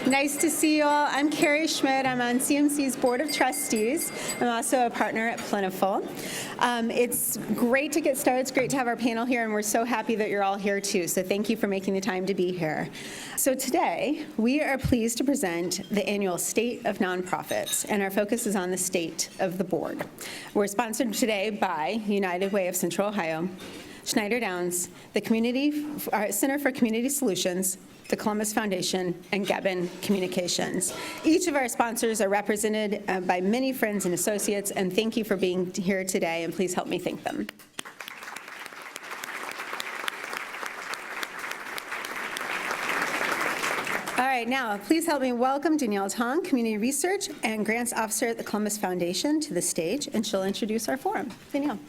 Nice to see you all. I'm Kerri Schmitt. I'm on CMC's Board of Trustees. I'm also a partner at Plentiful. It's great to get started. It's great to have our panel here, and we're so happy that you're all here too. So thank you for making the time to be here. So today, we are pleased to present the annual State of Nonprofits, and our focus is on the state of the board. We're sponsored today by United Way of Central Ohio, Schneider Downs, the Center for Community Solutions, the Columbus Foundation, and Gebben Communications. Each of our sponsors are represented by many friends and associates, and thank you for being here today, and please help me thank them. All right, now please help me welcome Danielle Tong, Community Research and Grants Officer at the Columbus Foundation, to the stage, and she'll introduce our forum. Danielle.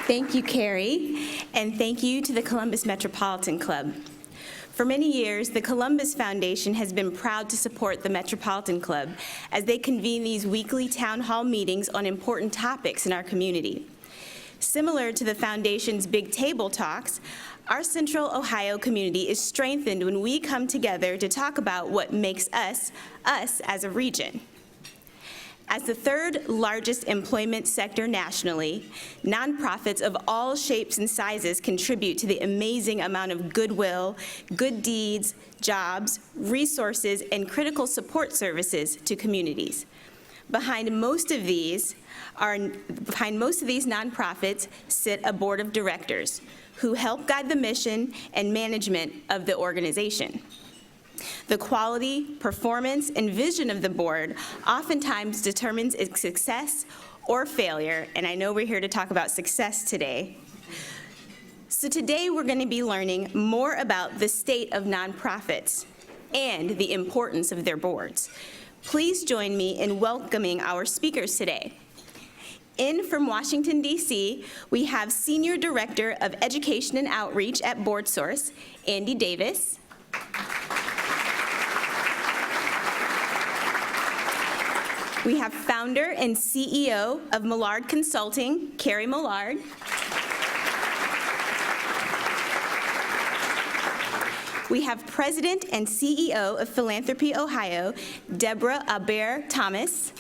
Thank you, Kerri, and thank you to the Columbus Metropolitan Club. For many years, the Columbus Foundation has been proud to support the Metropolitan Club as they convene these weekly town hall meetings on important topics in our community. Similar to the Foundation's Big Table Talks, our Central Ohio community is strengthened when we come together to talk about what makes us, us as a region. As the third largest employment sector nationally, nonprofits of all shapes and sizes contribute to the amazing amount of goodwill, good deeds, jobs, resources, and critical support services to communities. Behind most of these nonprofits sit a board of directors who help guide the mission and management of the organization. The quality, performance, and vision of the board oftentimes determines its success or failure, and I know we're here to talk about success today. So today we're going to be learning more about the state of nonprofits and the importance of their boards. Please join me in welcoming our speakers today. In from Washington, D.C., we have Senior Director of Education and Outreach at BoardSource, Andy Davis. We have founder and CEO of Mollard Consulting, Kerri Mollard. We have President and CEO of Philanthropy, Ohio, Deborah Aubert Thomas.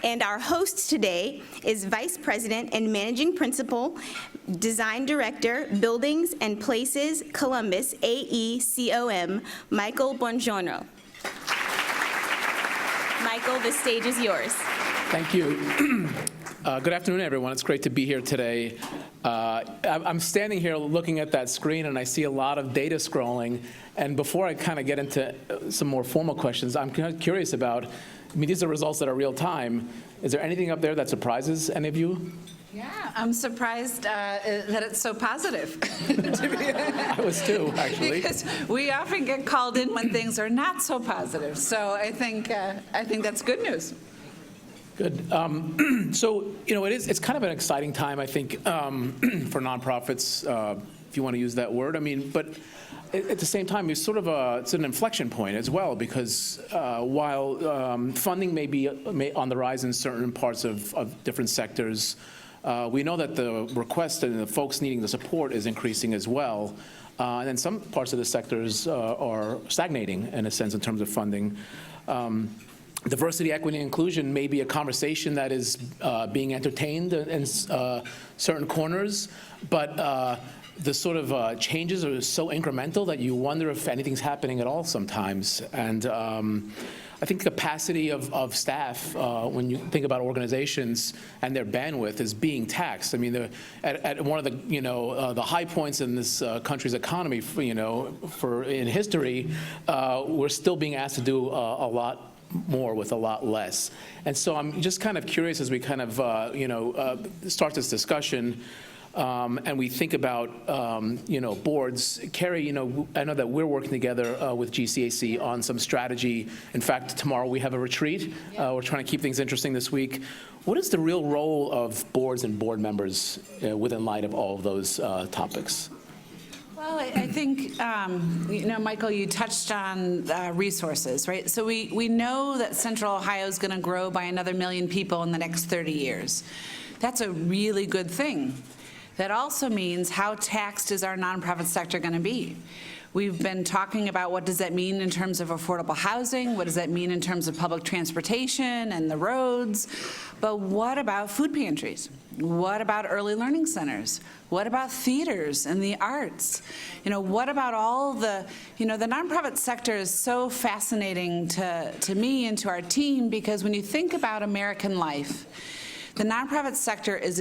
And our host today is Vice President and Managing Principal, Design Director, Buildings and Places, Columbus, AECOM, Michael Bongiorno. Michael, the stage is yours. Thank you. Good afternoon, everyone. It's great to be here today. I'm standing here looking at that screen, and I see a lot of data scrolling. And before I kind of get into some more formal questions, I'm kind of curious about, these are results that are real time. Is there anything up there that surprises any of you? Yeah, I'm surprised that it's so positive. I was too, actually. Because we often get called in when things are not so positive. So I think that's good news. Good. So, it's kind of an exciting time, I think, for nonprofits, if you want to use that word. But at the same time, it's it's an inflection point as well, because while funding may be on the rise in certain parts of different sectors, we know that the request and the folks needing the support is increasing as well. And then some parts of the sectors are stagnating, in a sense, in terms of funding. Diversity, equity, and inclusion may be a conversation that is being entertained in certain corners, but the sort of changes are so incremental that you wonder if anything's happening at all sometimes. And I think the capacity of staff, when you think about organizations and their bandwidth, is being taxed. At one of the high points in this country's economy, in history, we're still being asked to do a lot more with a lot less. And so I'm just kind of curious as we kind of start this discussion. and we think about, boards. Kerri, I know that we're working together with GCAC on some strategy. In fact, tomorrow we have a retreat. We're trying to keep things interesting this week. What is the real role of boards and board members within light of all of those topics? Well, I think, Michael, you touched on resources, right? So we know that Central Ohio is going to grow by another 1 million people in the next 30 years. That's a really good thing. That also means, how taxed is our nonprofit sector going to be? We've been talking about what does that mean in terms of affordable housing, what does that mean in terms of public transportation and the roads, but what about food pantries? What about early learning centers? What about theaters and the arts? What about all the nonprofit sector is so fascinating to me and to our team, because when you think about American life, the nonprofit sector is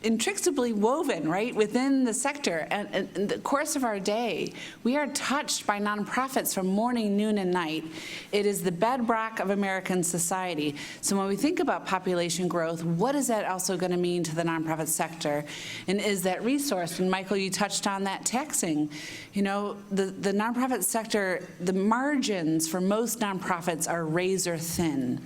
inextricably woven, right, within the sector. And in the course of our day, we are touched by nonprofits from morning, noon, and night. It is the bedrock of American society. So when we think about population growth, what is that also going to mean to the nonprofit sector? And is that resource? And Michael, you touched on that taxing. The nonprofit sector, the margins for most nonprofits are razor thin.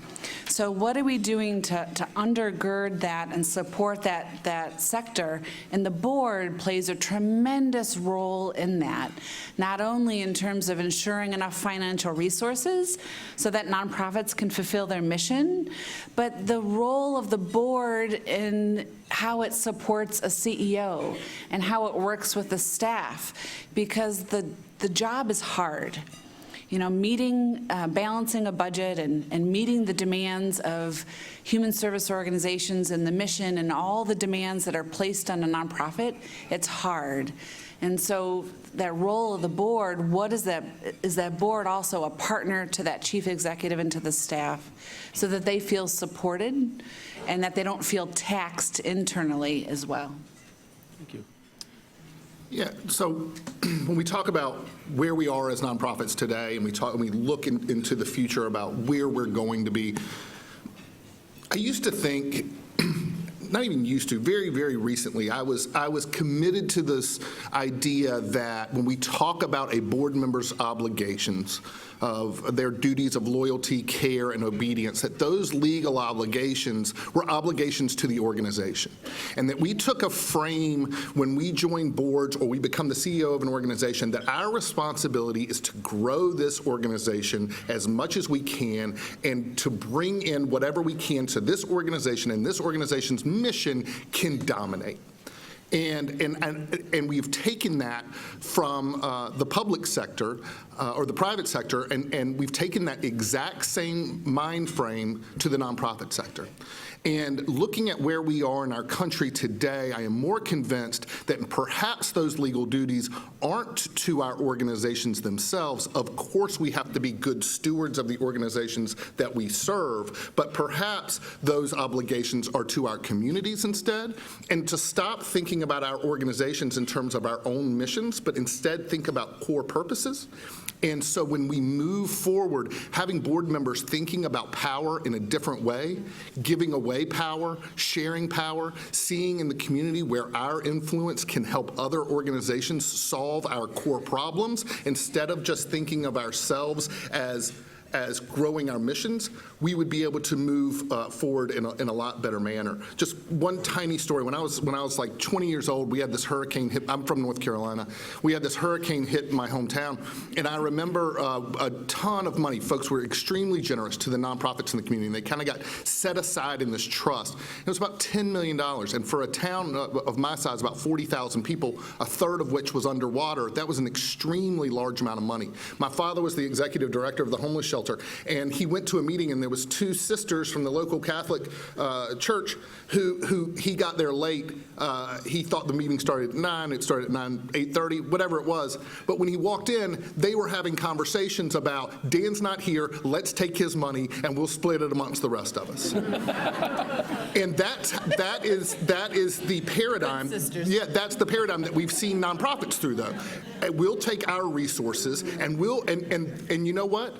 So what are we doing to undergird that and support that sector? And the board plays a tremendous role in that, not only in terms of ensuring enough financial resources so that nonprofits can fulfill their mission, but the role of the board in how it supports a CEO and how it works with the staff, because the job is hard. Balancing a budget and meeting the demands of human service organizations and the mission and all the demands that are placed on a nonprofit, it's hard. And so that role of the board, is that board also a partner to that chief executive and to the staff so that they feel supported and that they don't feel taxed internally as well? Thank you. Yeah, so when we talk about where we are as nonprofits today, and we look into the future about where we're going to be, I used to think, not even used to, very, very recently, I was committed to this idea that when we talk about a board member's obligations of their duties of loyalty, care, and obedience, that those legal obligations were obligations to the organization. And that we took a frame when we join boards or we become the CEO of an organization, that our responsibility is to grow this organization as much as we can and to bring in whatever we can so this organization and this organization's mission can dominate. And we've taken that from the public sector or the private sector, and we've taken that exact same mind frame to the nonprofit sector. And looking at where we are in our country today, I am more convinced that perhaps those legal duties aren't to our organizations themselves. Of course, we have to be good stewards of the organizations that we serve, but perhaps those obligations are to our communities instead, and to stop thinking about our organizations in terms of our own missions, but instead think about core purposes. And so when we move forward, having board members thinking about power in a different way, giving away power, sharing power, seeing in the community where our influence can help other organizations solve our core problems, instead of just thinking of ourselves as growing our missions, we would be able to move forward in a lot better manner. Just one tiny story. When I was like 20 years old, we had this hurricane hit. I'm from North Carolina. We had this hurricane hit my hometown, and I remember a ton of money. Folks were extremely generous to the nonprofits in the community, and they kind of got set aside in this trust. It was about $10 million, and for a town of my size, about 40,000 people, a third of which was underwater, that was an extremely large amount of money. My father was the executive director of the homeless shelter, and he went to a meeting, and there was two sisters from the local Catholic church who he got there late. He thought the meeting started at 9, it started at 8:30, whatever it was. But when he walked in, they were having conversations about, Dan's not here, let's take his money and we'll split it amongst the rest of us. And that is the paradigm. Yeah, that's the paradigm that we've seen nonprofits through, though. We'll take our resources and and you know what?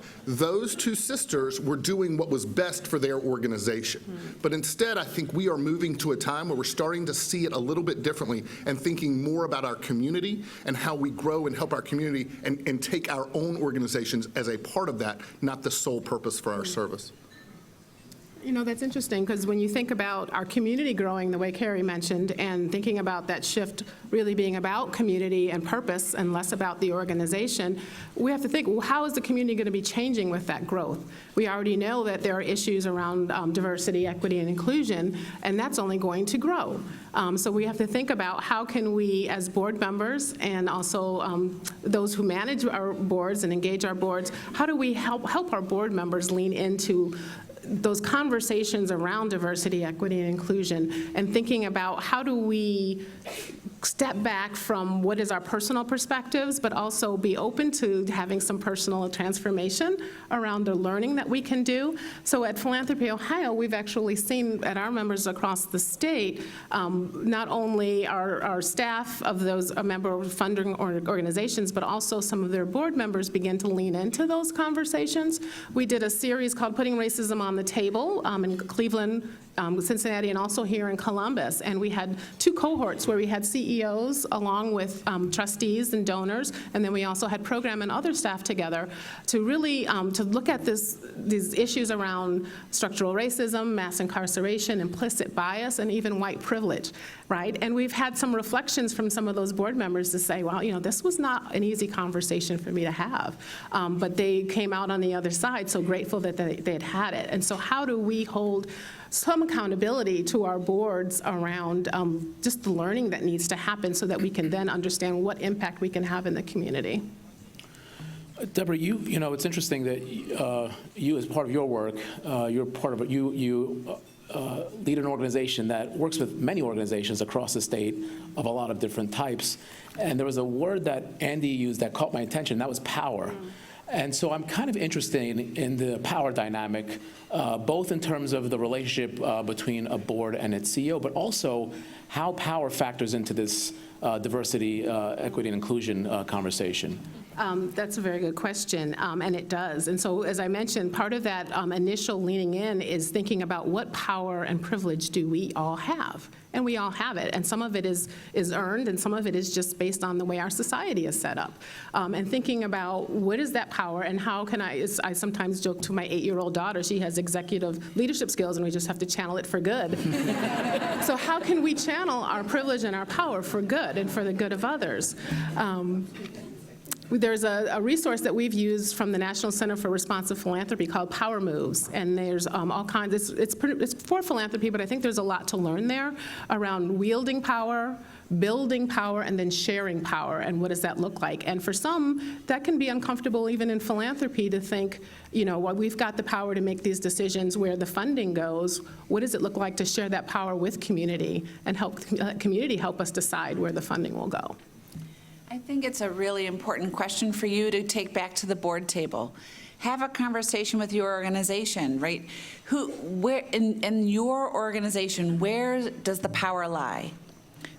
those two sisters were doing what was best for their organization. But instead, I think we are moving to a time where we're starting to see it a little bit differently and thinking more about our community and how we grow and help our community and take our own organizations as a part of that, not the sole purpose for our service. You know, that's interesting, because when you think about our community growing the way Kerri mentioned, and thinking about that shift really being about community and purpose and less about the organization, we have to think, well, how is the community going to be changing with that growth? We already know that there are issues around diversity, equity, and inclusion, and that's only going to grow. So we have to think about how can we, as board members and also those who manage our boards and engage our boards, how do we help our board members lean into those conversations around diversity, equity, and inclusion, and thinking about how do we step back from what is our personal perspectives, but also be open to having some personal transformation around the learning that we can do. So at Philanthropy Ohio, we've actually seen at our members across the state, not only our staff of those member funding organizations, but also some of their board members begin to lean into those conversations. We did a series called Putting Racism on the Table in Cleveland, Cincinnati, and also here in Columbus. And we had two cohorts where we had CEOs along with trustees and donors, and then we also had program and other staff together to really to look at these issues around structural racism, mass incarceration, implicit bias, and even white privilege, right? And we've had some reflections from some of those board members to say, well, you know, this was not an easy conversation for me to have, but they came out on the other side, so grateful that they had it. And so how do we hold some accountability to our boards around just the learning that needs to happen so that we can then understand what impact we can have in the community? Deborah, you know, it's interesting that you, as part of your work, you're part of it. You lead an organization that works with many organizations across the state of a lot of different types. And there was a word that Andy used that caught my attention. That was power. And so I'm kind of interested in the power dynamic, both in terms of the relationship between a board and its CEO, but also how power factors into this diversity, equity, and inclusion conversation. That's a very good question, and it does. And so, as I mentioned, part of that initial leaning in is thinking about what power and privilege do we all have? And we all have it, and some of it is earned, and some of it is just based on the way our society is set up. And thinking about what is that power, and how can I sometimes joke to my 8-year-old daughter, she has executive leadership skills, and we just have to channel it for good. So how can we channel our privilege and our power for good and for the good of others? There's a resource that we've used from the National Center for Responsive Philanthropy called Power Moves, and there's all kinds, it's for philanthropy, but I think there's a lot to learn there around wielding power, building power, and then sharing power, and what does that look like? And for some, that can be uncomfortable even in philanthropy to think, you know, well, we've got the power to make these decisions where the funding goes. What does it look like to share that power with community and help community help us decide where the funding will go? I think it's a really important question for you to take back to the board table. Have a conversation with your organization, right? Where in your organization, where does the power lie?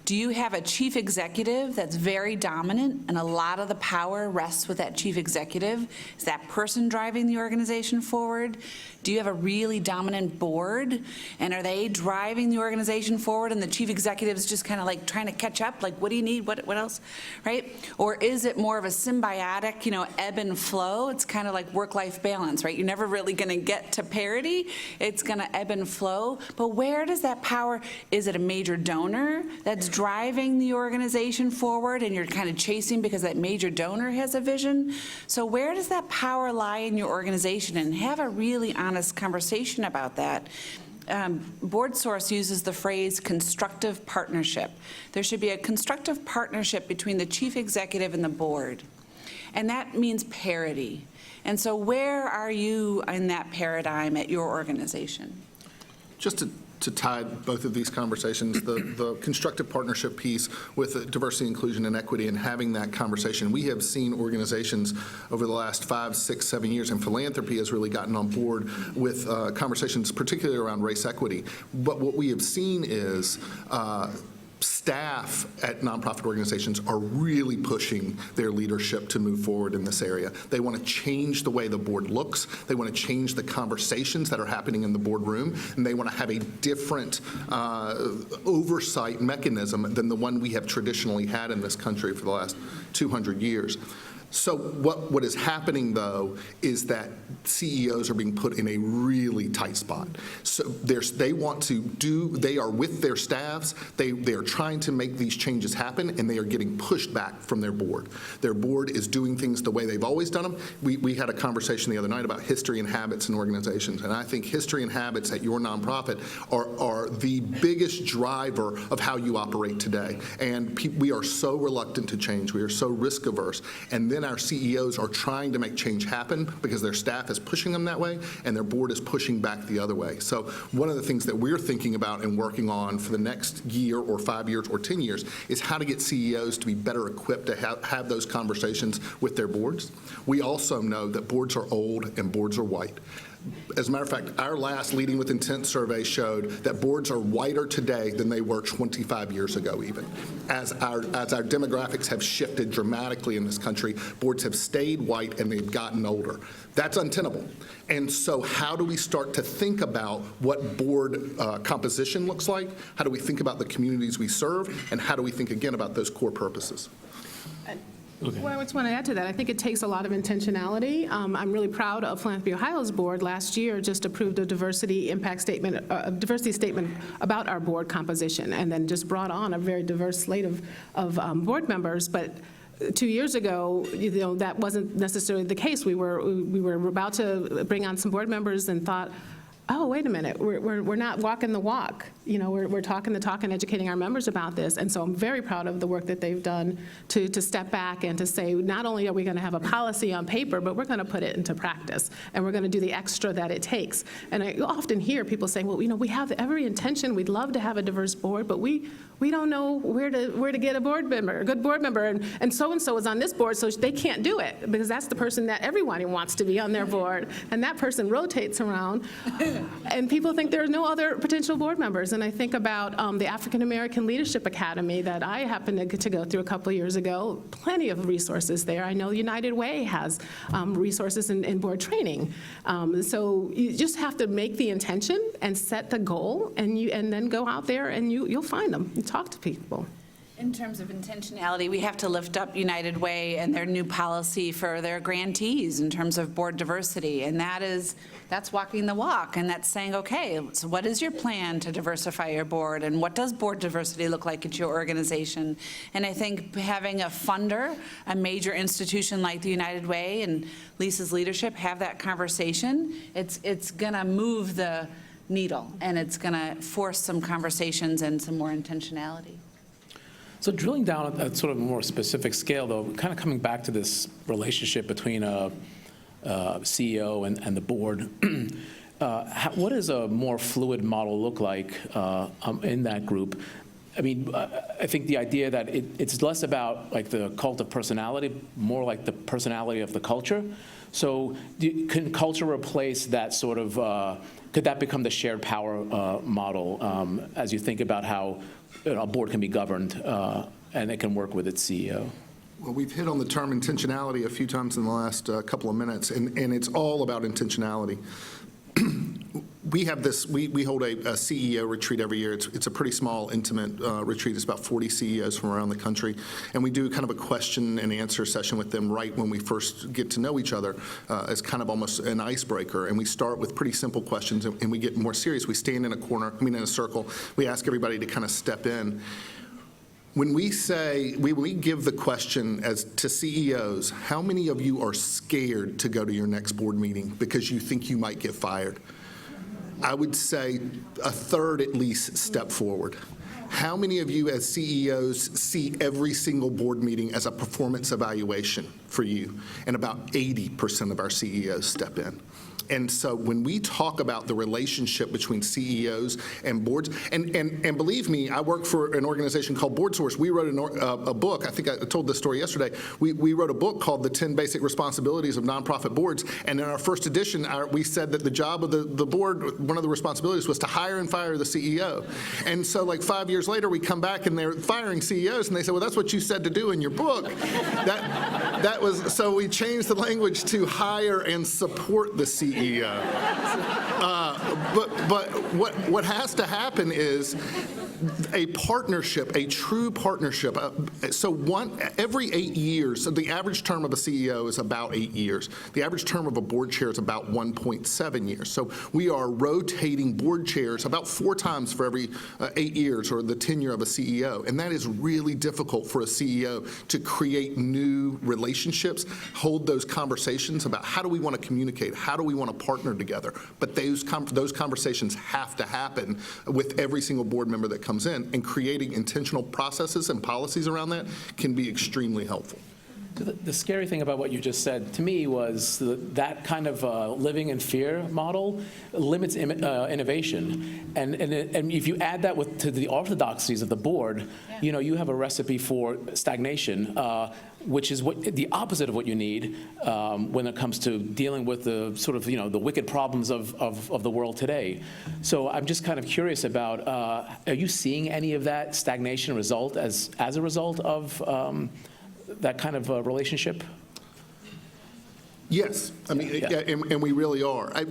Do you have a chief executive that's very dominant and a lot of the power rests with that chief executive? Is that person driving the organization forward? Do you have a really dominant board and are they driving the organization forward and the chief executive's just kind of like trying to catch up, like what do you need, what else, right? Or is it more of a symbiotic, you know, ebb and flow? It's kind of like work-life balance, right? You're never really going to get to parity. It's going to ebb and flow. But where does that power, is it a major donor that's driving the organization forward and you're kind of chasing because that major donor has a vision? So where does that power lie in your organization? And have a really honest conversation about that. BoardSource uses the phrase constructive partnership. There should be a constructive partnership between the chief executive and the board. And that means parity. And so where are you in that paradigm at your organization? Just to tie both of these conversations, the constructive partnership piece with diversity, inclusion, and equity, and having that conversation. We have seen organizations over the last 5, 6, 7 years, and philanthropy has really gotten on board with conversations, particularly around race equity. But what we have seen is staff at nonprofit organizations are really pushing their leadership to move forward in this area. They want to change the way the board looks. They want to change the conversations that are happening in the boardroom, and they want to have a different oversight mechanism than the one we have traditionally had in this country for the last 200 years. So what is happening, though, is that CEOs are being put in a really tight spot. So they are with their staffs, they are trying to make these changes happen, and they are getting pushed back from their board. Their board is doing things the way they've always done them. We had a conversation the other night about history and habits in organizations, and I think history and habits at your nonprofit are the biggest driver of how you operate today. And we are so reluctant to change. We are so risk averse. And then our CEOs are trying to make change happen because their staff is pushing them that way and their board is pushing back the other way. So one of the things that we're thinking about and working on for the next year or 5 years or 10 years is how to get CEOs to be better equipped to have those conversations with their boards. We also know that boards are old and boards are white. As a matter of fact, our last Leading with Intent survey showed that boards are whiter today than they were 25 years ago even. As our demographics have shifted dramatically in this country, boards have stayed white and they've gotten older. That's untenable. And so how do we start to think about what board composition looks like? How do we think about the communities we serve? And how do we think again about those core purposes? Okay. Well, I just want to add to that. I think it takes a lot of intentionality. I'm really proud of Philanthropy Ohio's board. Last year, just approved a diversity impact statement, a diversity statement about our board composition, and then just brought on a very diverse slate of board members. But 2 years ago, that wasn't necessarily the case. We were about to bring on some board members and thought, oh, wait a minute, we're not walking the walk. We're talking the talk and educating our members about this. And so I'm very proud of the work that they've done to step back and to say, not only are we going to have a policy on paper, but we're going to put it into practice. And we're going to do the extra that it takes. And I often hear people saying, well, we have every intention. We'd love to have a diverse board, but we don't know where to get a board member, a good board member. And so-and-so is on this board, so they can't do it because that's the person that everyone wants to be on their board. And that person rotates around. And people think there are no other potential board members. And I think about the African American Leadership Academy that I happened to go through a couple of years ago. Plenty of resources there. I know United Way has resources in board training. So you just have to make the intention and set the goal, and then go out there and you'll find them and talk to people. In terms of intentionality, we have to lift up United Way and their new policy for their grantees in terms of board diversity, and that's walking the walk, and that's saying, okay, so what is your plan to diversify your board, and what does board diversity look like at your organization? And I think having a funder, a major institution like the United Way and Lisa's leadership have that conversation, it's gonna move the needle, and it's gonna force some conversations and some more intentionality. So drilling down at sort of a more specific scale, though, kind of coming back to this relationship between a CEO and the board, what does a more fluid model look like in that group? I mean, I think the idea that it's less about like the cult of personality, more like the personality of the culture. So can culture replace that sort of, could that become the shared power model as you think about how a board can be governed and it can work with its CEO? Well, we've hit on the term intentionality a few times in the last couple of minutes, and it's all about intentionality. We have this, we hold a CEO retreat every year. It's a pretty small, intimate retreat. It's about 40 CEOs from around the country. And we do kind of a question and answer session with them right when we first get to know each other as kind of almost an icebreaker. And we start with pretty simple questions and we get more serious. We stand in in a circle. We ask everybody to kind of step in. When we give the question to CEOs, how many of you are scared to go to your next board meeting because you think you might get fired? I would say a third at least step forward. How many of you as CEOs see every single board meeting as a performance evaluation for you? And about 80% of our CEOs step in. And so when we talk about the relationship between CEOs and boards, and believe me, I work for an organization called BoardSource. We wrote a book, I think I told this story yesterday, we wrote a book called The 10 Basic Responsibilities of Nonprofit Boards, and in our first edition, we said that the job of the board, one of the responsibilities was to hire and fire the CEO. And so like 5 years later, we come back and they're firing CEOs, and they say, well, that's what you said to do in your book. That was, so we changed the language to hire and support the CEO. But what has to happen is a partnership, a true partnership. Every 8 years, so the average term of a CEO is about 8 years. The average term of a board chair is about 1.7 years. So we are rotating board chairs about 4 times for every 8 years, or the tenure of a CEO. And that is really difficult for a CEO to create new relationships, hold those conversations about how do we want to communicate, how do we want to partner together. But those conversations have to happen with every single board member that comes in, and creating intentional processes and policies around that can be extremely helpful. The scary thing about what you just said to me was that kind of living in fear model limits innovation. And if you add that to the orthodoxies of the board, you have a recipe for stagnation, which is the opposite of what you need when it comes to dealing with the sort of, the wicked problems of the world today. So I'm just kind of curious about, are you seeing any of that stagnation result as a result of that kind of relationship? Yes, I mean, and we really are. I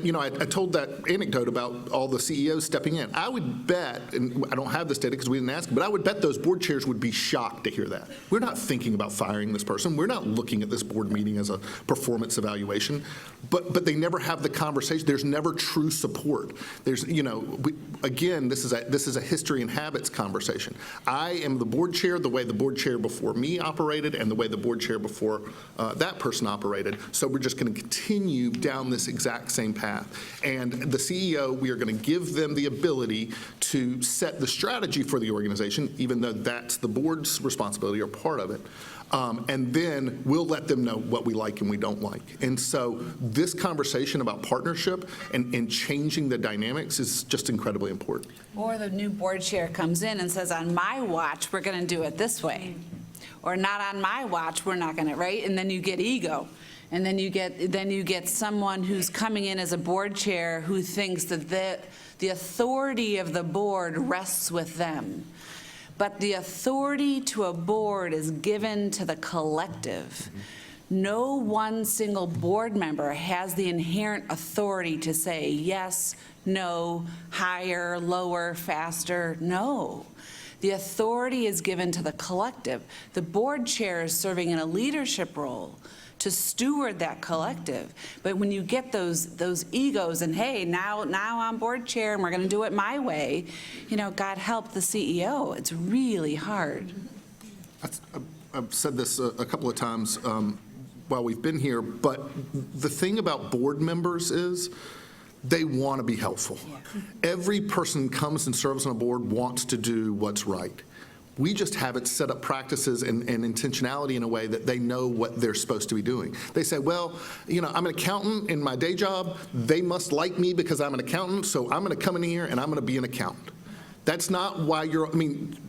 told that anecdote about all the CEOs stepping in. I would bet, and I don't have this data because we didn't ask, but I would bet those board chairs would be shocked to hear that. We're not thinking about firing this person. We're not looking at this board meeting as a performance evaluation. But they never have the conversation. There's never true support. There's, again, this is a history and habits conversation. I am the board chair the way the board chair before me operated, and the way the board chair before that person operated. So we're just going to continue down this exact same path. And the CEO, we are going to give them the ability to set the strategy for the organization, even though that's the board's responsibility or part of it. And then we'll let them know what we like and we don't like. And so this conversation about partnership and changing the dynamics is just incredibly important. Or the new board chair comes in and says, on my watch, we're going to do it this way. Or not on my watch, we're not going to, right? And then you get ego. And then you get someone who's coming in as a board chair who thinks that the authority of the board rests with them. But the authority to a board is given to the collective. No one single board member has the inherent authority to say yes, no, higher, lower, faster. No. The authority is given to the collective. The board chair is serving in a leadership role to steward that collective. But when you get those egos and, hey, now I'm board chair and we're going to do it my way, God help the CEO. It's really hard. I've said this a couple of times while we've been here, but the thing about board members is they want to be helpful. Yeah. Every person comes and serves on a board wants to do what's right. We just haven't set up practices and intentionality in a way that they know what they're supposed to be doing. They say, well, I'm an accountant in my day job. They must like me because I'm an accountant, so I'm going to come in here and I'm going to be an accountant. That's not why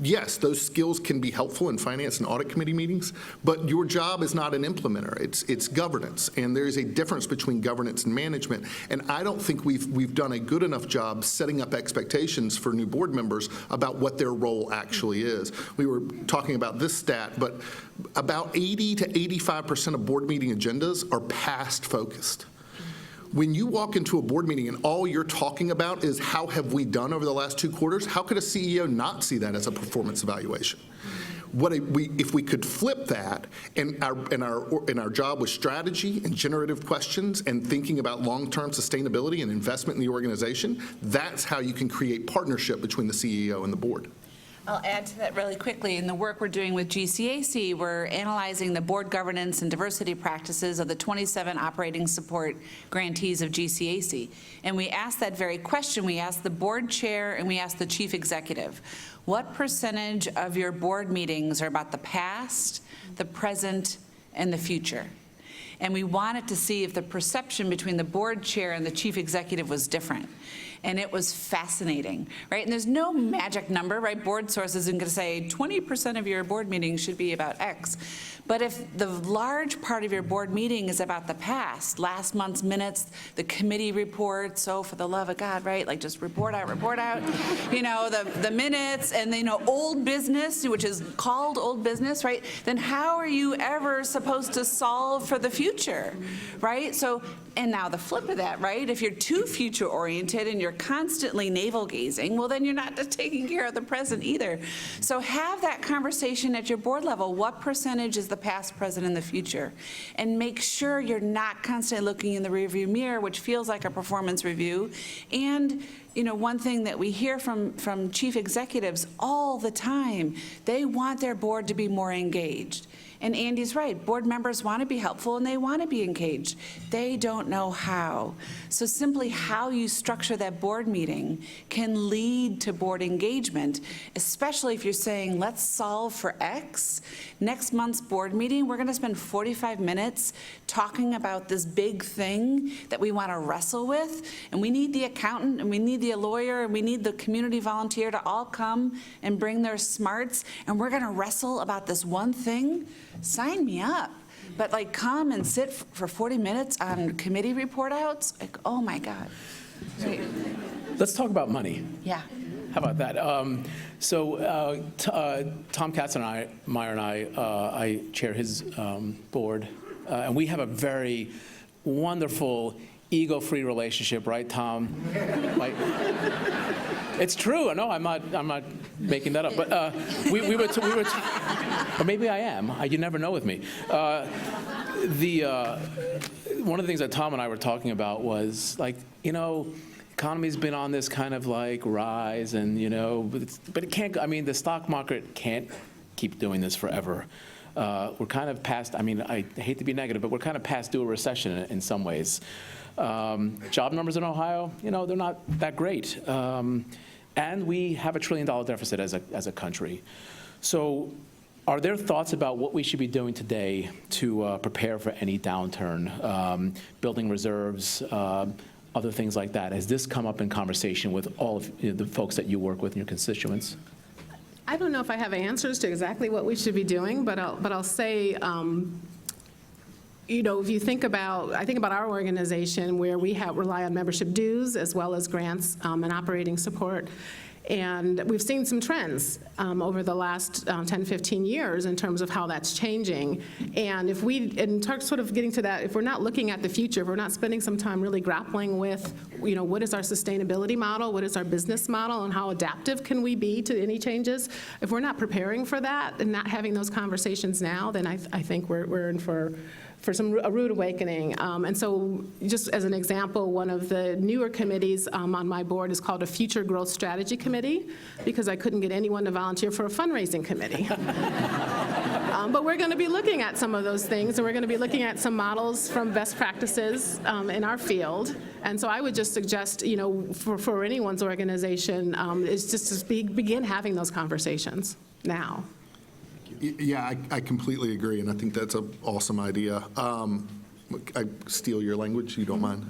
yes, those skills can be helpful in finance and audit committee meetings, but your job is not an implementer. It's governance, and there is a difference between governance and management. And I don't think we've done a good enough job setting up expectations for new board members about what their role actually is. We were talking about this stat, but about 80 to 85% of board meeting agendas are past focused. When you walk into a board meeting and all you're talking about is how have we done over the last 2 quarters, how could a CEO not see that as a performance evaluation? If we could flip that, and our job was strategy and generative questions and thinking about long-term sustainability and investment in the organization, that's how you can create partnership between the CEO and the board. I'll add to that really quickly. In the work we're doing with GCAC, we're analyzing the board governance and diversity practices of the 27 operating support grantees of GCAC. And we asked that very question. We asked the board chair and we asked the chief executive, what percentage of your board meetings are about the past, the present, and the future? and we wanted to see if the perception between the board chair and the chief executive was different. And it was fascinating, right? And there's no magic number, right? BoardSource isn't going to say 20% of your board meetings should be about X. But if the large part of your board meeting is about the past, last month's minutes, the committee reports, so for the love of God, right? Like just report out, you know, the minutes, and you know, old business, which is called old business, right? Then how are you ever supposed to solve for the future, right? So, and now the flip of that, right? If you're too future-oriented and you're constantly navel-gazing, well, then you're not taking care of the present either. So have that conversation at your board level. What percentage is the past, present, and the future? And make sure you're not constantly looking in the rearview mirror, which feels like a performance review. And you know, one thing that we hear from chief executives all the time, they want their board to be more engaged. And Andy's right, board members want to be helpful and they want to be engaged. They don't know how. So simply how you structure that board meeting can lead to board engagement, especially if you're saying, let's solve for X. Next month's board meeting, we're going to spend 45 minutes talking about this big thing that we want to wrestle with. And we need the accountant, and we need the lawyer, and we need the community volunteer to all come and bring their smarts. And we're going to wrestle about this one thing. Sign me up. But like come and sit for 40 minutes on committee report outs, like, oh my God. Right. Let's talk about money. Yeah. How about that? Tom Katzenmeyer and I chair his board, and we have a very wonderful, ego-free relationship, right, Tom? Like, it's true. No, I'm not making that up. But we were, or maybe I am. You never know with me. One of the things that Tom and I were talking about was like, you know, economy's been on this kind of like rise, and you know, but it can't. I mean, the stock market can't keep doing this forever. We're kind of past. I mean, I hate to be negative, but we're kind of past due a recession in some ways. Job numbers in Ohio, you know, they're not that great, and we have $1 trillion deficit as a country. So, are there thoughts about what we should be doing today to prepare for any downturn, building reserves? Other things like that. Has this come up in conversation with all of the folks that you work with and your constituents? I don't know if I have answers to exactly what we should be doing, but I'll say, you know, if you think about, I think about our organization where we rely on membership dues as well as grants and operating support. And we've seen some trends over the last 10, 15 years in terms of how that's changing. And if sort of getting to that, if we're not looking at the future, if we're not spending some time really grappling with, you know, what is our sustainability model, what is our business model, and how adaptive can we be to any changes, if we're not preparing for that and not having those conversations now, then I think we're in for a rude awakening. And so just as an example, one of the newer committees on my board is called a Future Growth Strategy Committee, because I couldn't get anyone to volunteer for a fundraising committee. But we're going to be looking at some of those things, and we're going to be looking at some models from best practices in our field. And so I would just suggest, you know, for anyone's organization, is just to begin having those conversations now. Yeah, I completely agree, and I think that's an awesome idea. I steal your language, you don't mind.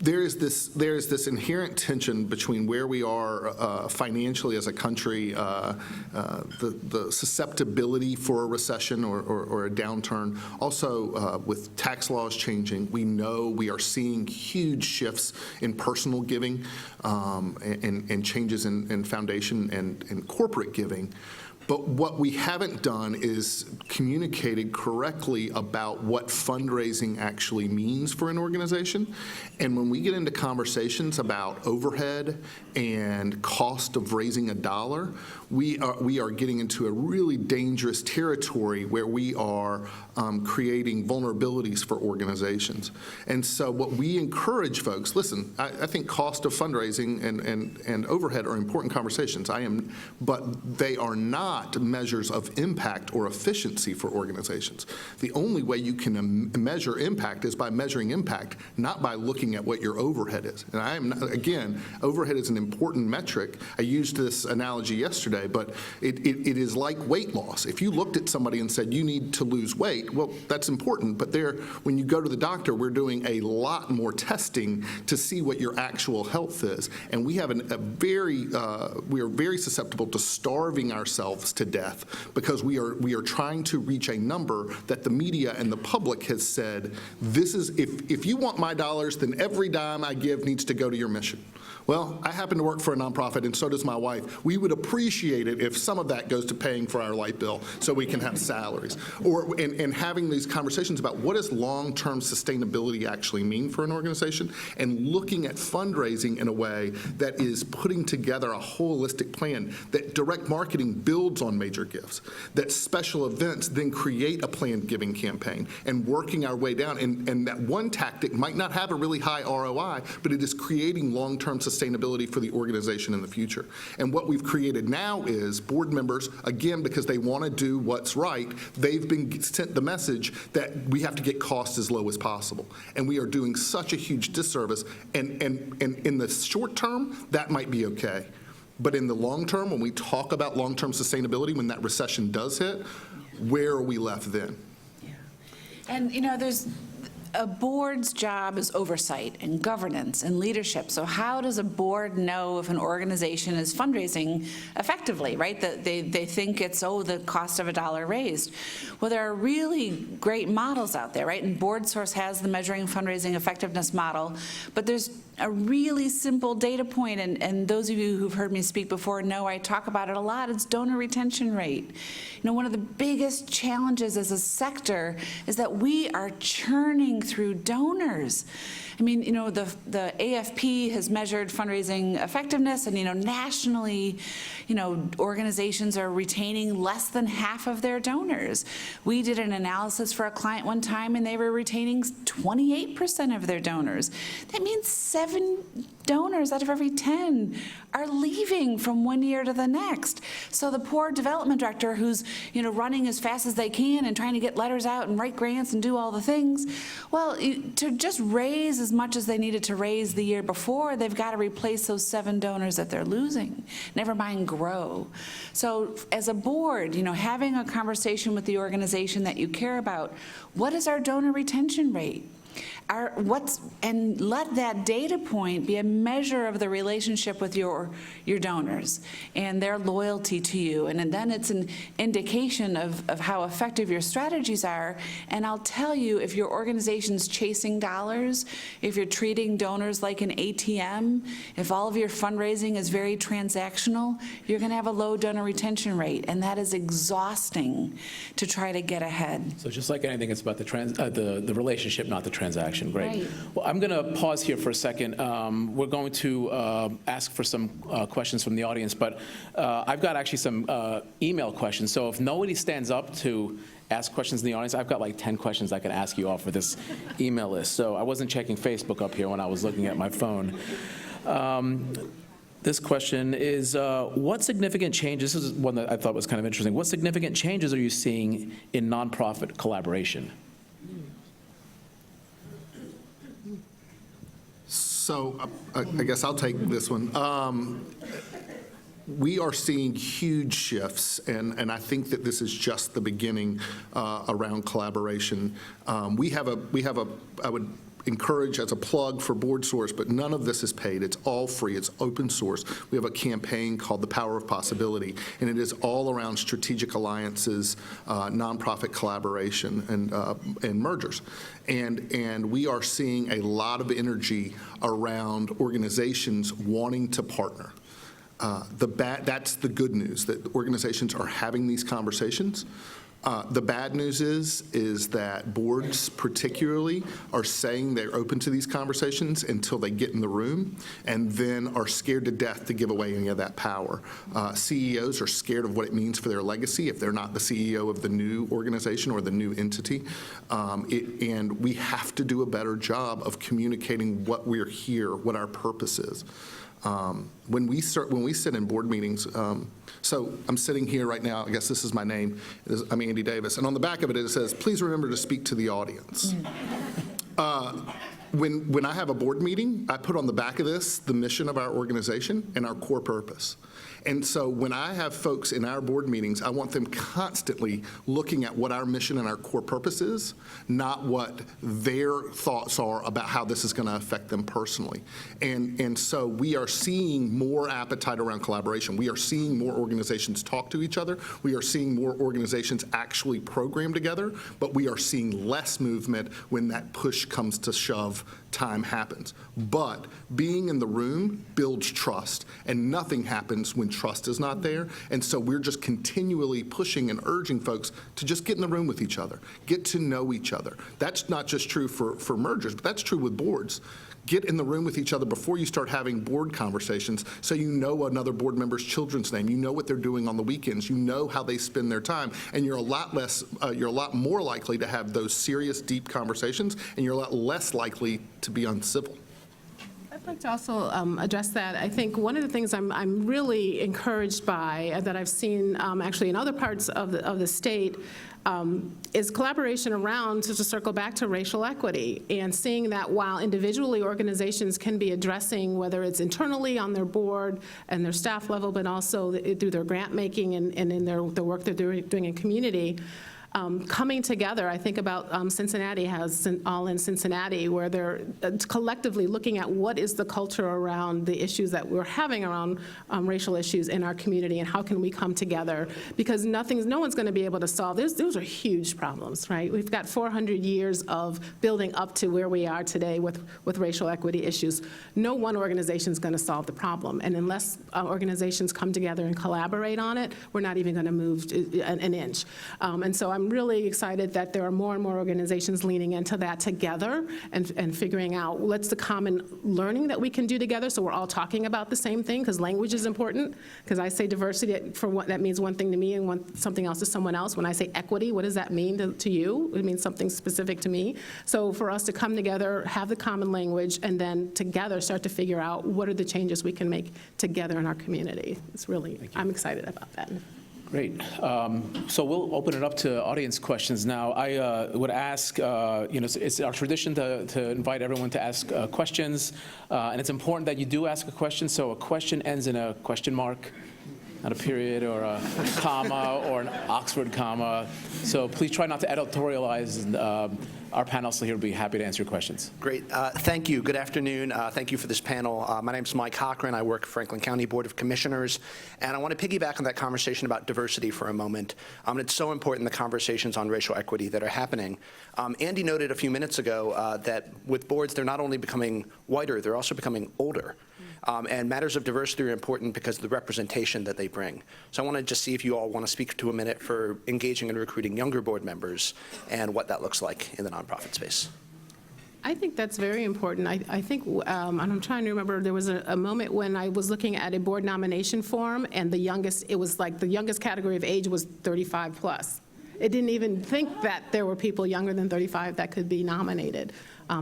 There is this inherent tension between where we are financially as a country, the susceptibility for a recession or a downturn. Also, with tax laws changing, we know we are seeing huge shifts in personal giving and changes in foundation and corporate giving. But what we haven't done is communicated correctly about what fundraising actually means for an organization. And when we get into conversations about overhead and cost of raising a dollar, we are getting into a really dangerous territory where we are creating vulnerabilities for organizations. And so what we encourage folks, listen, I think cost of fundraising and overhead are important conversations. But they are not not measures of impact or efficiency for organizations. The only way you can measure impact is by measuring impact, not by looking at what your overhead is. And I am not, again, overhead is an important metric. I used this analogy yesterday, but it is like weight loss. If you looked at somebody and said you need to lose weight, well, that's important, but when you go to the doctor, we're doing a lot more testing to see what your actual health is. And we have we are very susceptible to starving ourselves to death because we are trying to reach a number that the media and the public has said, this is, if you want my dollars, then every dime I give needs to go to your mission. Well, I happen to work for a nonprofit, and so does my wife. We would appreciate it if some of that goes to paying for our light bill so we can have salaries. And having these conversations about what does long-term sustainability actually mean for an organization, and looking at fundraising in a way that is putting together a holistic plan, that direct marketing builds on major gifts, that special events then create a planned giving campaign, and working our way down. And that one tactic might not have a really high ROI, but it is creating long-term sustainability for the organization in the future. And what we've created now is board members, again, because they want to do what's right, they've been sent the message that we have to get costs as low as possible. And we are doing such a huge disservice. And in the short term, that might be okay. But in the long term, when we talk about long-term sustainability, when that recession does hit, where are we left then? Yeah. And, you know, a board's job is oversight and governance and leadership. So how does a board know if an organization is fundraising effectively, right? They think it's, the cost of a dollar raised. Well, there are really great models out there, right? And BoardSource has the measuring fundraising effectiveness model, but there's a really simple data point, and those of you who've heard me speak before know I talk about it a lot. It's donor retention rate. You know, one of the biggest challenges as a sector is that we are churning through donors. I mean, you know, the AFP has measured fundraising effectiveness, and, you know, nationally, you know, organizations are retaining less than half of their donors. We did an analysis for a client one time, and they were retaining 28% of their donors. That means 7 donors out of every 10 are leaving from one year to the next. So the poor development director who's, you know, running as fast as they can and trying to get letters out and write grants and do all the things, well, to just raise as much as they needed to raise the year before, they've got to replace those 7 donors that they're losing, never mind grow. So as a board, you know, having a conversation with the organization that you care about, what is our donor retention rate? And let that data point be a measure of the relationship with your donors and their loyalty to you. And then it's an indication of how effective your strategies are. And I'll tell you, if your organization's chasing dollars, if you're treating donors like an ATM, if all of your fundraising is very transactional, you're going to have a low donor retention rate. And that is exhausting to try to get ahead. So just like anything, it's about the relationship, not the transaction. Great. Right. Well, I'm going to pause here for a second. We're going to ask for some questions from the audience, but I've got actually some email questions. So if nobody stands up to ask questions in the audience, I've got like 10 questions I can ask you off of this email list. So I wasn't checking Facebook up here when I was looking at my phone. This question is, what significant changes, this is one that I thought was kind of interesting, what significant changes are you seeing in nonprofit collaboration? So I guess I'll take this one. We are seeing huge shifts, and I think that this is just the beginning around collaboration. We have a, I would encourage as a plug for BoardSource, but none of this is paid. It's all free. It's open source. We have a campaign called The Power of Possibility, and it is all around strategic alliances, nonprofit collaboration, and mergers. And we are seeing a lot of energy around organizations wanting to partner. That's the good news, that organizations are having these conversations. The bad news is that boards particularly are saying they're open to these conversations until they get in the room, and then are scared to death to give away any of that power. CEOs are scared of what it means for their legacy if they're not the CEO of the new organization or the new entity. And we have to do a better job of communicating what we're here, what our purpose is. When we sit in board meetings, so I'm sitting here right now, I guess this is my name, I'm Andy Davis, and on the back of it, it says, please remember to speak to the audience. When I have a board meeting, I put on the back of this the mission of our organization and our core purpose. And so when I have folks in our board meetings, I want them constantly looking at what our mission and our core purpose is, not what their thoughts are about how this is going to affect them personally. And so we are seeing more appetite around collaboration. We are seeing more organizations talk to each other. We are seeing more organizations actually program together, but we are seeing less movement when that push comes to shove. Time happens. But being in the room builds trust, and nothing happens when trust is not there. And so we're just continually pushing and urging folks to just get in the room with each other, get to know each other. That's not just true for mergers, but that's true with boards. Get in the room with each other before you start having board conversations so you know another board member's children's name, you know what they're doing on the weekends, you know how they spend their time, and you're a lot more likely to have those serious, deep conversations, and you're a lot less likely to be uncivil. I'd like to also address that. I think one of the things I'm really encouraged by that I've seen actually in other parts of the state is collaboration around, to circle back to racial equity, and seeing that while individually organizations can be addressing, whether it's internally on their board and their staff level, but also through their grant making and in the work they're doing in community, coming together. I think about Cincinnati has All in Cincinnati, where they're collectively looking at what is the culture around the issues that we're having around racial issues in our community, and how can we come together, because no one's going to be able to solve this. Those are huge problems, right? We've got 400 years of building up to where we are today with racial equity issues. No one organization is going to solve the problem, and unless organizations come together and collaborate on it, we're not even going to move an inch. And so I'm really excited that there are more and more organizations leaning into that together and figuring out what's the common learning that we can do together, so we're all talking about the same thing, because language is important. Because I say diversity, for what that means one thing to me and something else to someone else. When I say equity, what does that mean to you? It means something specific to me. So for us to come together, have the common language, and then together start to figure out what are the changes we can make together in our community. It's really, I'm excited about that. Great. So we'll open it up to audience questions now. I would ask, it's our tradition to invite everyone to ask questions, and it's important that you do ask a question, so a question ends in a question mark, not a period or a comma or an Oxford comma. So please try not to editorialize, and our panelists here will be happy to answer your questions. Great. Thank you. Good afternoon. Thank you for this panel. My name is Mike Cochran. I work Franklin County Board of Commissioners, and I want to piggyback on that conversation about diversity for a moment. It's so important, the conversations on racial equity that are happening. Andy noted a few minutes ago that with boards, they're not only becoming whiter, they're also becoming older. And matters of diversity are important because of the representation that they bring. So I want to just see if you all want to speak to a minute for engaging and recruiting younger board members and what that looks like in the nonprofit space. I think that's very important. I think, and I'm trying to remember, there was a moment when I was looking at a board nomination form, and it was like the youngest category of age was 35 plus. It didn't even think that there were people younger than 35 that could be nominated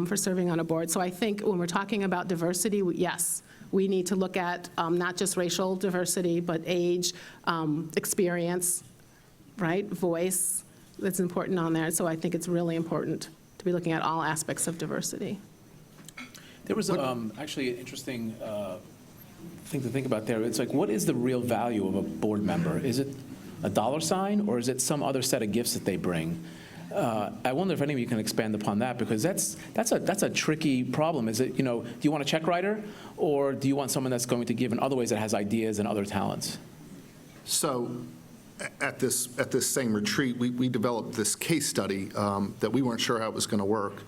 for serving on a board. So I think when we're talking about diversity, yes, we need to look at not just racial diversity, but age, experience, right, voice. That's important on there. So I think it's really important to be looking at all aspects of diversity. There was actually an interesting thing to think about there. It's like, what is the real value of a board member? Is it a dollar sign, or is it some other set of gifts that they bring? I wonder if any of you can expand upon that, because that's a tricky problem. Is it, do you want a check writer, or do you want someone that's going to give in other ways, that has ideas and other talents? So at this same retreat, we developed this case study that we weren't sure how it was going to work,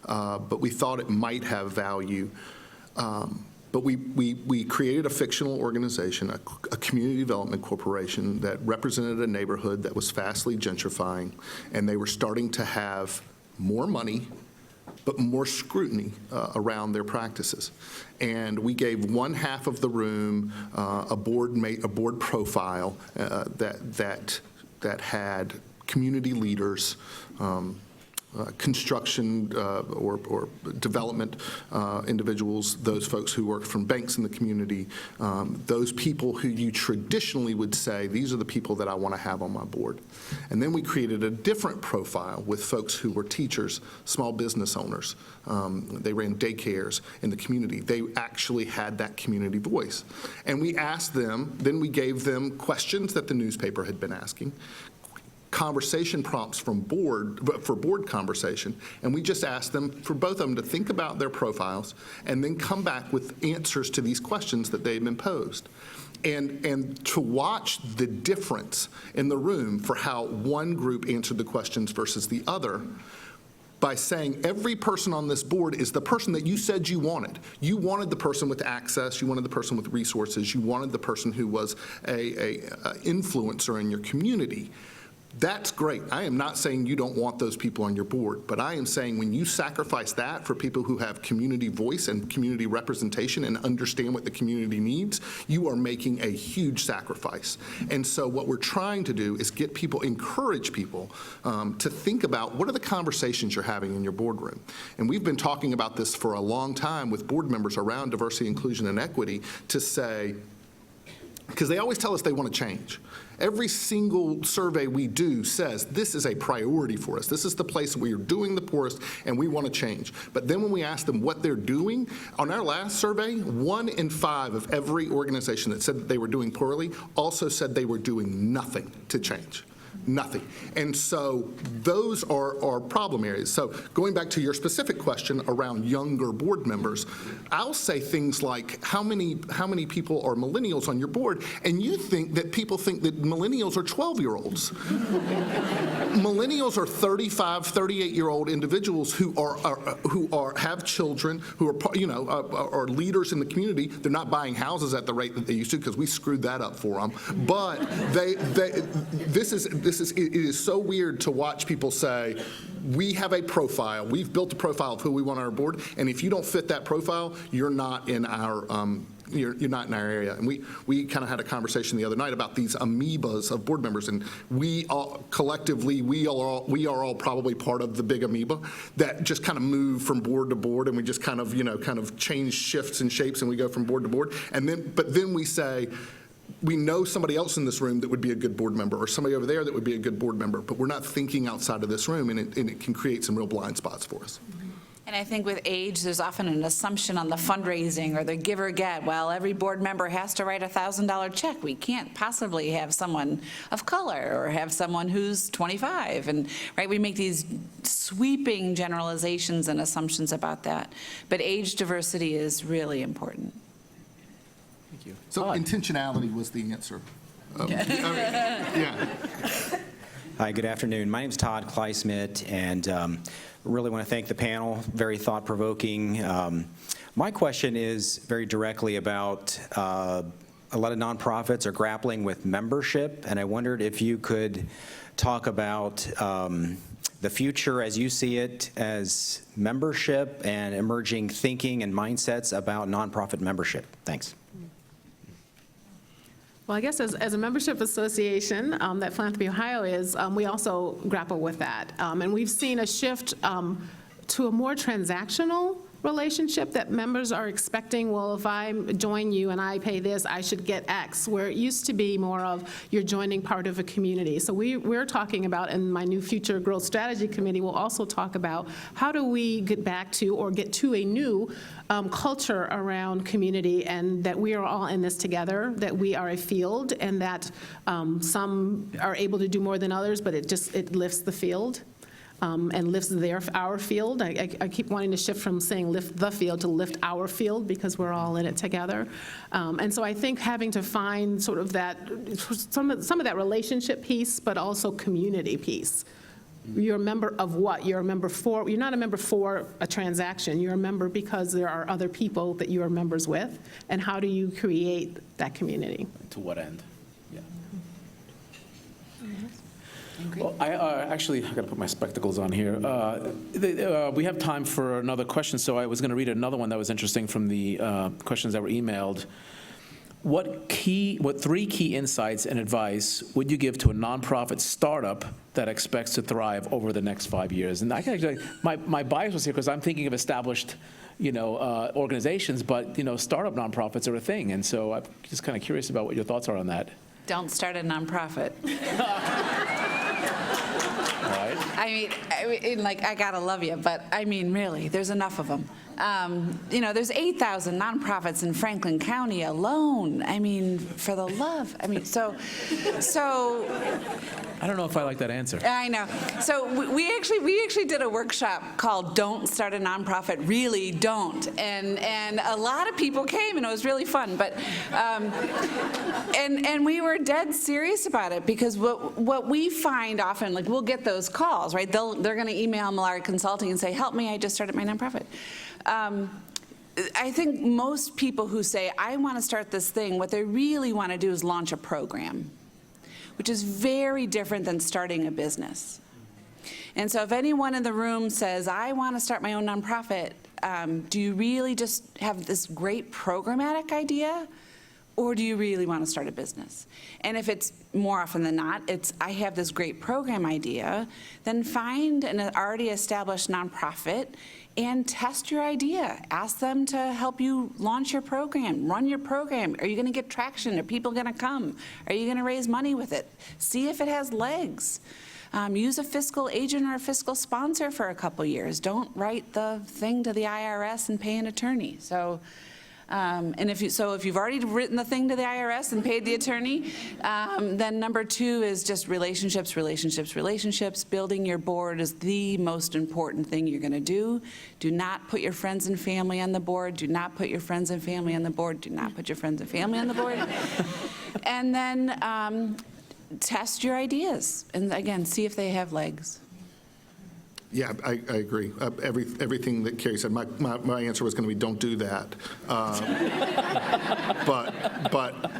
but we thought it might have value. But we created a fictional organization, a community development corporation that represented a neighborhood that was fastly gentrifying, and they were starting to have more money, but more scrutiny around their practices. And we gave one half of the room a board profile that had community leaders, construction or development individuals, those folks who work from banks in the community, those people who you traditionally would say, these are the people that I want to have on my board. And then we created a different profile with folks who were teachers, small business owners. They ran daycares in the community. They actually had that community voice. And we asked them, then we gave them questions that the newspaper had been asking, conversation prompts for board conversation, and we just asked them, for both of them, to think about their profiles and then come back with answers to these questions that they've been posed. And to watch the difference in the room for how one group answered the questions versus the other, by saying every person on this board is the person that you said you wanted. You wanted the person with access, you wanted the person with resources, you wanted the person who was a influencer in your community. That's great. I am not saying you don't want those people on your board, but I am saying when you sacrifice that for people who have community voice and community representation and understand what the community needs, you are making a huge sacrifice. And so what we're trying to do is get people, encourage people to think about what are the conversations you're having in your boardroom. And we've been talking about this for a long time with board members around diversity, inclusion, and equity to say, because they always tell us they want to change. Every single survey we do says this is a priority for us. This is the place where you're doing the poorest and we want to change. But then when we ask them what they're doing, on our last survey, 1 in 5 of every organization that said that they were doing poorly also said they were doing nothing to change. Nothing. And so those are problem areas. So going back to your specific question around younger board members, I'll say things like, how many people are millennials on your board? And you think that people think that millennials are 12-year-olds. Millennials are 35, 38-year-old individuals who have children, who are leaders in the community. They're not buying houses at the rate that they used to because we screwed that up for them. But it is so weird to watch people say, we have a profile, we've built a profile of who we want on our board, and if you don't fit that profile, you're not in our you're not in our area. And we kind of had a conversation the other night about these amoebas of board members, and we all collectively we are all probably part of the big amoeba that just kind of move from board to board, and we just kind of change shifts and shapes, and we go from board to board, but then we say, we know somebody else in this room that would be a good board member, or somebody over there that would be a good board member, but we're not thinking outside of this room, and it can create some real blind spots for us. And I think with age, there's often an assumption on the fundraising or the give or get. Well, every board member has to write a $1,000 check. We can't possibly have someone of color or have someone who's 25. And right, we make these sweeping generalizations and assumptions about that. But age diversity is really important. Thank you. So intentionality was the answer. Yeah. Hi, good afternoon. My name is Todd Kleismit, and really want to thank the panel. Very thought-provoking. My question is very directly about a lot of nonprofits are grappling with membership, and I wondered if you could talk about the future as you see it as membership and emerging thinking and mindsets about nonprofit membership. Thanks. Well, I guess as a membership association that Philanthropy Ohio is, we also grapple with that. And we've seen a shift to a more transactional relationship that members are expecting, well, if I join you and I pay this, I should get X, where it used to be more of you're joining part of a community. So we're talking about, and my new Future Growth Strategy Committee will also talk about how do we get back to or get to a new culture around community, and that we are all in this together, that we are a field, and that some are able to do more than others, but it lifts the field. And lifts our field. I keep wanting to shift from saying lift the field to lift our field because we're all in it together. And so I think having to find sort of that, some of that relationship piece, but also community piece. You're a member of what? You're a member for, you're not a member for a transaction. You're a member because there are other people that you are members with. And how do you create that community? To what end? Yeah. Well, I got to put my spectacles on here. We have time for another question, so I was going to read another one that was interesting from the questions that were emailed. what 3 key insights and advice would you give to a nonprofit startup that expects to thrive over the next 5 years? And I can actually, my bias was here because I'm thinking of established, organizations, but, startup nonprofits are a thing. And so I'm just kind of curious about what your thoughts are on that. Don't start a nonprofit. Right? I mean, like, I gotta love you, but I mean, really, there's enough of them. There's 8,000 nonprofits in Franklin County alone. I mean, for the love. I mean, so. I don't know if I like that answer. I know. So we actually did a workshop called "Don't Start a Nonprofit, Really Don't," and a lot of people came, and it was really fun. But and we were dead serious about it, because what we find often, like, we'll get those calls, right? They're going to email Mollard Consulting and say, "Help me, I just started my nonprofit." I think most people who say, "I want to start this thing," what they really want to do is launch a program, which is very different than starting a business. And so if anyone in the room says, "I want to start my own nonprofit," do you really just have this great programmatic idea, or do you really want to start a business? And if it's more often than not, it's, "I have this great program idea," then find an already established nonprofit and test your idea. Ask them to help you launch your program, run your program. Are you going to get traction? Are people going to come? Are you going to raise money with it? See if it has legs. Use a fiscal agent or a fiscal sponsor for a couple years. Don't write the thing to the IRS and pay an attorney. So, if you've already written the thing to the IRS and paid the attorney, then number 2 is just relationships. Building your board is the most important thing you're going to do. Do not put your friends and family on the board. Do not put your friends and family on the board. Do not put your friends and family on the board. And then test your ideas, and again, see if they have legs. Yeah, I agree. Everything that Kerri said, my answer was going to be, don't do that. But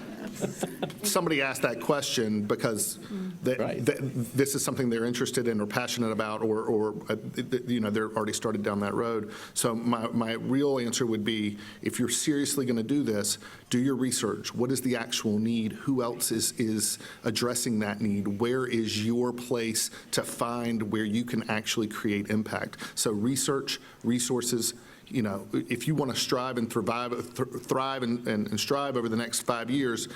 somebody asked that question because this is something they're interested in or passionate about, or they're already started down that road. So my real answer would be, if you're seriously going to do this, do your research. What is the actual need? Who else is addressing that need? Where is your place to find where you can actually create impact? So research, resources. If you want to strive and thrive and strive over the next 5 years,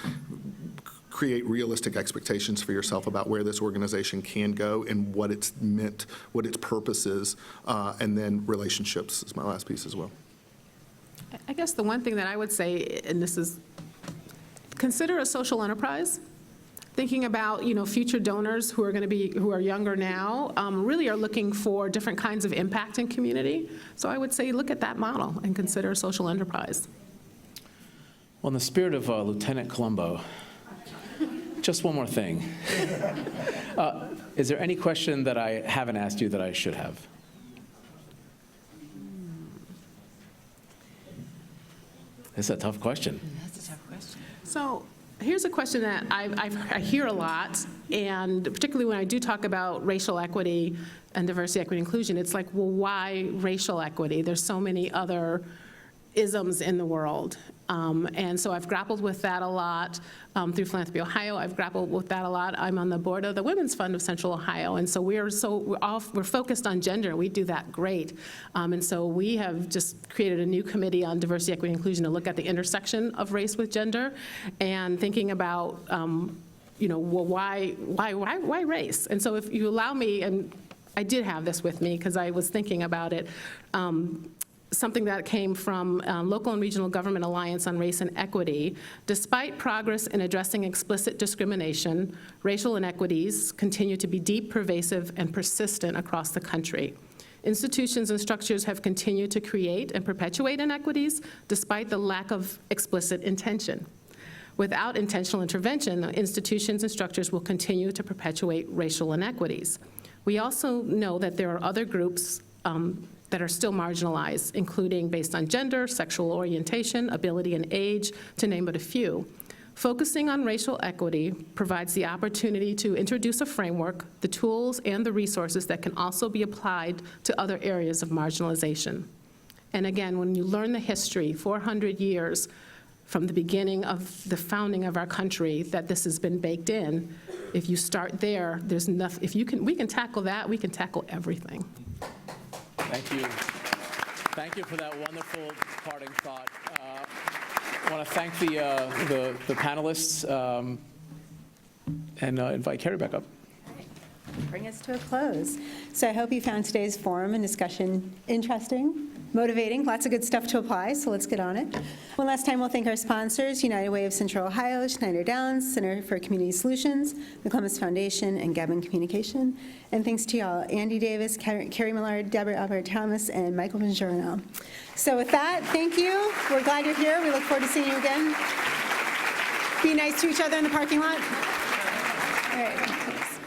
create realistic expectations for yourself about where this organization can go and what it's meant, what its purpose is, and then relationships is my last piece as well. I guess the one thing that I would say, and this is, consider a social enterprise. Thinking about, future donors who are younger now, really are looking for different kinds of impact in community. So I would say, look at that model and consider a social enterprise. Well, in the spirit of Lieutenant Columbo, just one more thing. Is there any question that I haven't asked you that I should have? It's a tough question. That's a tough question. So here's a question that I hear a lot, and particularly when I do talk about racial equity and diversity, equity, inclusion, it's like, well, why racial equity? There's so many other isms in the world. And so I've grappled with that a lot through Philanthropy Ohio. I've grappled with that a lot. I'm on the board of the Women's Fund of Central Ohio, and so we're focused on gender. We do that great, and so we have just created a new committee on diversity, equity, and inclusion to look at the intersection of race with gender, and thinking about well, why race? And so if you allow me, and I did have this with me because I was thinking about it. Something that came from Local and Regional Government Alliance on Race and Equity. Despite progress in addressing explicit discrimination, racial inequities continue to be deep, pervasive, and persistent across the country. Institutions and structures have continued to create and perpetuate inequities despite the lack of explicit intention. Without intentional intervention, institutions and structures will continue to perpetuate racial inequities. We also know that there are other groups that are still marginalized, including based on gender, sexual orientation, ability, and age, to name but a few. Focusing on racial equity provides the opportunity to introduce a framework, the tools, and the resources that can also be applied to other areas of marginalization. And again, when you learn the history, 400 years from the beginning of the founding of our country that this has been baked in. If you start there, there's nothing, we can tackle that, we can tackle everything. Thank you. Thank you for that wonderful parting thought. I want to thank the panelists and invite Kerri back up. Bring us to a close. So I hope you found today's forum and discussion interesting, motivating, lots of good stuff to apply, so let's get on it. One last time, we'll thank our sponsors, United Way of Central Ohio, Schneider Downs, Center for Community Solutions, the Columbus Foundation, and Gavin Communication. And thanks to y'all, Andy Davis, Kerri Mollard, Deborah Aubert Thomas, and Michael Bongiorno. So with that, thank you. We're glad you're here. We look forward to seeing you again. Be nice to each other in the parking lot. All right, thanks.